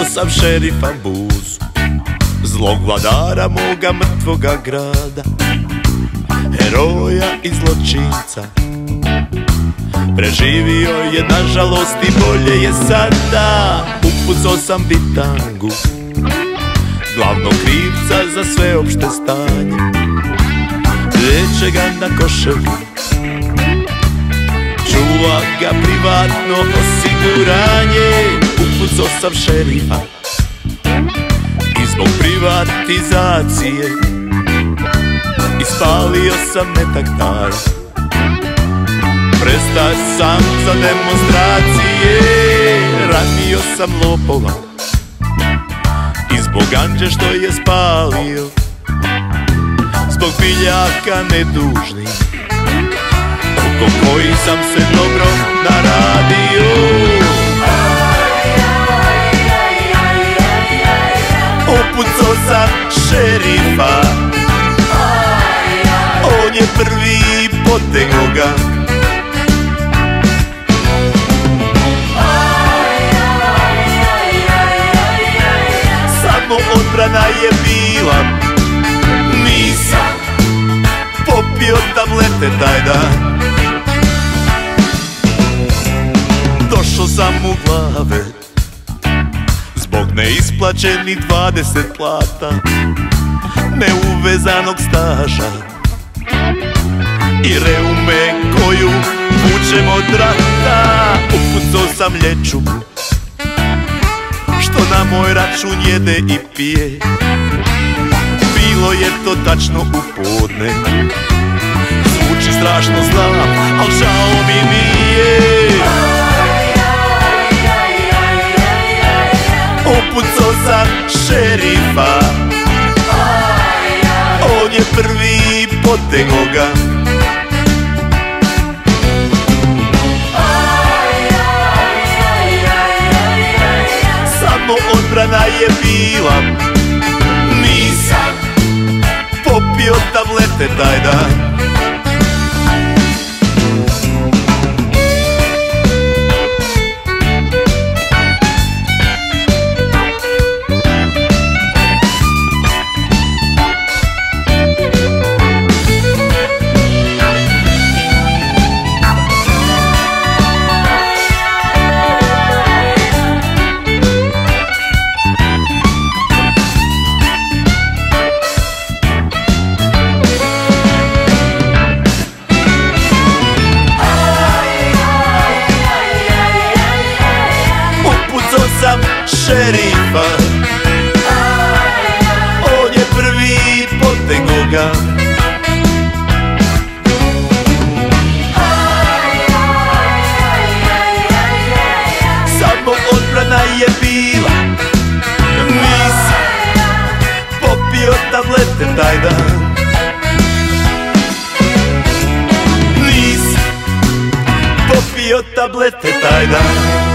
Upucao sam šerifa Buzu, zlog vladara moga mrtvoga grada, heroja i zločinca. Preživio je nažalost i bolje je sada. Upucao sam bitangu, glavnog krivca za sveopšte stanje. Liječe ga na Koševu, čuva ga privatno osiguranje. Upucao sam šerifa i zbog privatizacije ispalio sam metak taj. Prestao sam za demonstracije, ranio sam lopova i zbog Anđe što je spalio, zbog biljaka nedužnih oko koji sam se dobro naradio. Upucao sam šerifa, on je prvi potegao ga. Samo odbrana je bila, nisam popio tablete taj dan. Došao sam u glave zbog neisplaćenih 20 plata, neuvezanog staža i reume koju vučem od rata. Upucao sam lječugu što na moj račun jede i pije. Bilo je to tačno u podne, zvuči strašno znam, al žao mi nije. Upucao sam šerifa, on je prvi potegao ga. Samo odbrana je bila, nisam popio tablete taj dan. Šerifa, on je prvi potegao ga. Samo odbrana je bila, nisam popio tablete taj dan. Nisam popio tablete taj dan.